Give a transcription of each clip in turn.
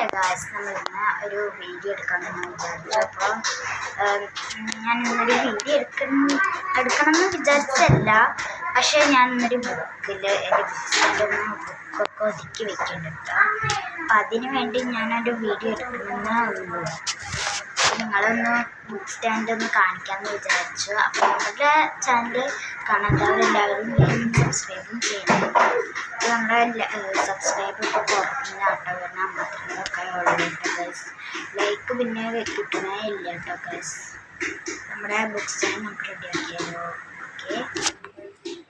Hello guys, നമ്മളിന്ന് ഒരു video എടുക്കണമെന്ന് വിചാരിച്ചു. അപ്പോൾ ഞാൻ ഇന്നൊരു വീഡിയോ എടുക്കണമെന്ന് വിചാരിച്ചല്ല, പക്ഷേ ഞാൻ ഇന്നൊരു ബുക്കിൽ എൻ്റെ ബുക്സിൻ്റെ ബുക്കൊക്കെ ഒതുക്കി വെക്കുന്നുണ്ട്. അപ്പം അതിന് വേണ്ടി ഞാനൊരു വീഡിയോ എടുക്കണമെന്നേ ഉള്ളൂ. നിങ്ങളൊന്ന് ബുക്ക് സ്റ്റാൻഡ് ഒന്ന് കാണിക്കാമെന്ന് വിചാരിച്ചു. അപ്പോൾ നമ്മുടെ ചാനൽ കാണാത്തവരെല്ലാവരും സബ്സ്ക്രൈബും ചെയ്യണം. നമ്മുടെ സബ്സ്ക്രൈബ് ഇപ്പോൾ കുറഞ്ഞ കേട്ടോ, കാരണം മാത്രമൊക്കെ ഉള്ളൂ ഗൈസ്. ലൈക്ക് പിന്നെ കിട്ടണേ ഇല്ല കേട്ടോ ഗൈസ്. നമ്മുടെ ബുക്ക് സ്റ്റാൻഡ് നമുക്ക് റെഡിയാക്കിയാലോ? ഓക്കെ,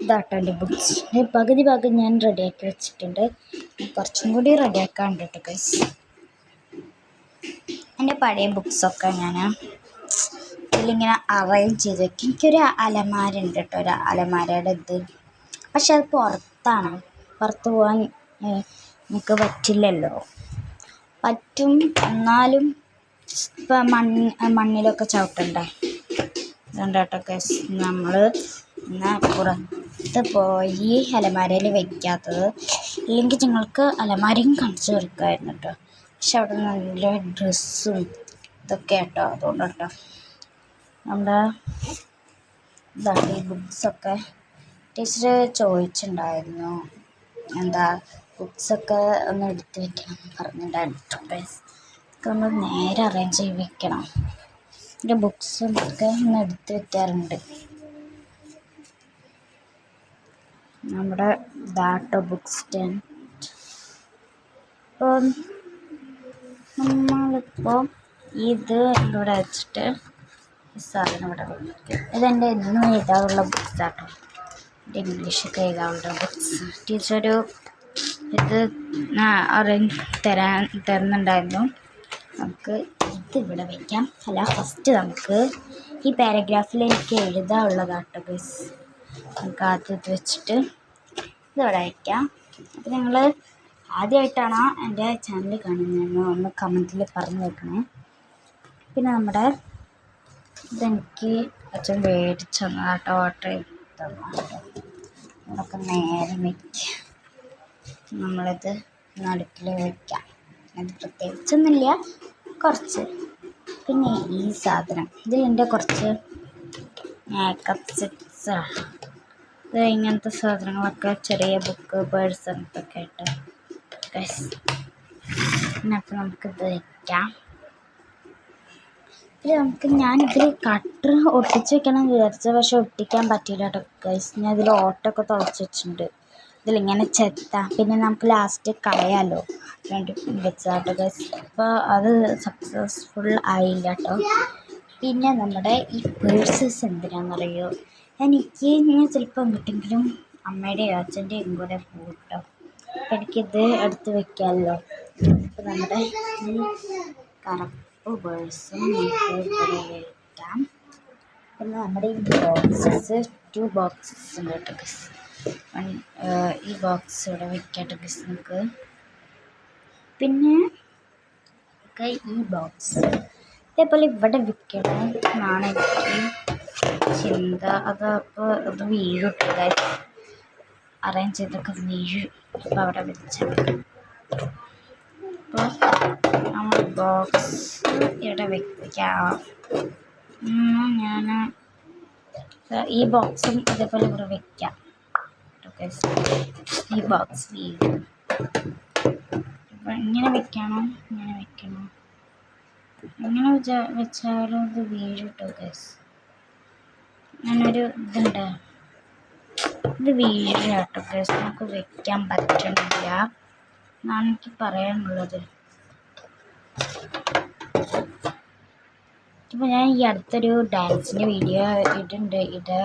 ഇതാട്ടോ എൻ്റെ ബുക്സ്. പകുതി ഞാൻ റെഡിയാക്കി വെച്ചിട്ടുണ്ട്. കുറച്ചും കൂടി റെഡിയാക്കാണ്ട് കേട്ടോ ഗൈസ്. എൻ്റെ പഴയ ബുക്സൊക്കെ ഞാൻ ഇതിലിങ്ങനെ അറേഞ്ച് ചെയ്ത് വയ്ക്കും. എനിക്കൊരു അലമാര ഉണ്ട് കേട്ടോ, ഒരു അലമാരയുടെ ഇത്. പക്ഷെ അത് പുറത്ത് പോകാൻ എനിക്ക് പറ്റില്ലല്ലോ. പറ്റും, എന്നാലും ഇപ്പം മണ്ണിലൊക്കെ ചവിട്ടണ്ടേ. അതുകൊണ്ട് കേട്ടോ ഗൈസ്, നമ്മൾ പുറത്ത് പോയി അലമാരയിൽ വയ്ക്കാത്തത്. ഇല്ലെങ്കിൽ നിങ്ങൾക്ക് അലമാരയും കാണിച്ചു കൊടുക്കുമായിരുന്നു കേട്ടോ. പക്ഷെ അവിടെ നല്ല ഡ്രസ്സും ഇതൊക്കെ കേട്ടോ, അതുകൊണ്ട് കേട്ടോ നമ്മുടെ ഇതാണ് ഈ ബുക്സൊക്കെ. ടീച്ചർ ചോദിച്ചിട്ടുണ്ടായിരുന്നു, എന്താ ബുക്സൊക്കെ ഒന്ന് എടുത്ത് വെക്കണം പറഞ്ഞിട്ടുണ്ടായിരുന്നു. ഇതൊക്കെ നമ്മൾ നേരെ അറേഞ്ച് ചെയ്ത് വെക്കണം. എൻ്റെ ബുക്സൊക്കെ ഒന്ന് എടുത്ത് വെക്കാറുണ്ട്. നമ്മുടെ ഇതാട്ടോ ബുക്ക് സ്റ്റാൻഡ്. ഇപ്പം നമ്മളിപ്പോൾ ഇത് ഇവിടെ വെച്ചിട്ട് സാധനം ഇവിടെ വയ്ക്കും. ഇതെൻ്റെ എന്നും എഴുതാറുള്ള ബുക്സ് ആട്ടോ, എൻ്റെ ഇംഗ്ലീഷൊക്കെ എഴുതാറുള്ള ബുക്സ്. ടീച്ചറൊരു ഇത് അറേഞ്ച് തരുന്നുണ്ടായിരുന്നു. നമുക്ക് ഇത് ഇവിടെ വയ്ക്കാം. അല്ല, ഫസ്റ്റ് നമുക്ക് ഈ പാരഗ്രാഫിൽ എനിക്ക് എഴുതാനുള്ളതാട്ടോ ഗൈസ്. നമുക്ക് ആദ്യം ഇത് വെച്ചിട്ട് ഇതിവിടെ വയ്ക്കാം. അപ്പോൾ നിങ്ങൾ ആദ്യമായിട്ടാണോ എൻ്റെ ചാനൽ കാണുന്നതെന്ന് ഒന്ന് കമൻറ്റിൽ പറഞ്ഞു വെക്കണേ. പിന്നെ നമ്മുടെ ഇതെനിക്ക് അച്ഛൻ മേടിച്ച് തന്നതാട്ടോ, ഓർഡർ ചെയ്ത് തന്നതാട്ടോ. ഇതൊക്കെ നേരെ വയ്ക്കുക. നമ്മളിത് നടുക്കിൽ വയ്ക്കാം. അത് പ്രത്യേകിച്ചൊന്നുമില്ല, കുറച്ച്. പിന്നെ ഈ സാധനം ഇതിലെൻ്റെ കുറച്ച് മേക്കപ്പ് സെറ്റ്സാണ്. ഇത് ഇങ്ങനത്തെ സാധനങ്ങളൊക്കെ, ചെറിയ ബുക്ക്, പേഴ്സ് അങ്ങനത്തൊക്കെ ആയിട്ട് ഗൈസ്. പിന്നെ അപ്പോൾ നമുക്കിത് വയ്ക്കാം. പിന്നെ ഞാനിതിൽ കട്ടർ ഒട്ടിച്ച് വെക്കണം വിചാരിച്ചത്, പക്ഷെ ഒട്ടിക്കാൻ പറ്റില്ല കേട്ടോ ഗൈസ്. ഞാൻ ഇതിൽ ഓട്ടൊക്കെ തുളച്ച് വെച്ചിട്ടുണ്ട്. ഇതിലിങ്ങനെ ചെത്താം, പിന്നെ നമുക്ക് ലാസ്റ്റ് കളയാമല്ലോ, വേണ്ടി വെച്ചാട്ടോ ഗൈസ്. അപ്പോൾ അത് സക്സസ്ഫുൾ ആയില്ല കേട്ടോ. പിന്നെ നമ്മുടെ ഈ പേഴ്സസ് എന്തിനാണെന്നറിയോ? ഞാൻ ചിലപ്പോൾ എങ്ങോട്ടെങ്കിലും അമ്മയുടെയോ അച്ഛൻ്റെയും കൂടെ പോകും കേട്ടോ. അപ്പം എനിക്കിത് എടുത്ത് വെക്കാമല്ലോ. അപ്പോൾ നമ്മുടെ ഈ കറുപ്പ് പേഴ്സും നമുക്ക് ഇവിടെ വയ്ക്കാം. പിന്നെ നമ്മുടെ ഈ ബോക്സസ് 2 ബോക്സസ് ഉണ്ട് കേട്ടോ ഗൈസ്. ഈ ബോക്സ് ഇവിടെ വയ്ക്കാട്ടോ ഗൈസ് നമുക്ക്. പിന്നെ ഈ ബോക്സ് ഇതേപോലെ ഇവിടെ വെക്കണം എന്നാണ് എനിക്ക് ചിന്ത. അതപ്പോൾ അത് വീഴും ഗൈസ്, അറേഞ്ച് ചെയ്തൊക്കെ വീഴും. അപ്പോൾ അവിടെ വെച്ചാൽ അപ്പോൾ നമ്മൾ ബോക്സ് ഇവിടെ വയ്ക്കാം. ഞാൻ ഈ ബോക്സും ഇതേപോലെ ഇവിടെ വയ്ക്കാം. ഈ ബോക്സ് വീഴും. അപ്പം ഇങ്ങനെ വെക്കണോ, ഇങ്ങനെ വെക്കണോ? ഇങ്ങനെ വെച്ചാലും ഇത് വീഴും കേട്ടോ ഗൈസ്. ഞാനൊരു ഇതുണ്ട്, ഇത് വീഴുക കേട്ടോ ഗൈസ്. നമുക്ക് വെക്കാൻ പറ്റണില്ല എന്നാണ് എനിക്ക് പറയാനുള്ളത്. ഇപ്പോൾ ഞാൻ ഈ അടുത്തൊരു ഡാൻസിൻ്റെ വീഡിയോ ഇടുന്നുണ്ട്.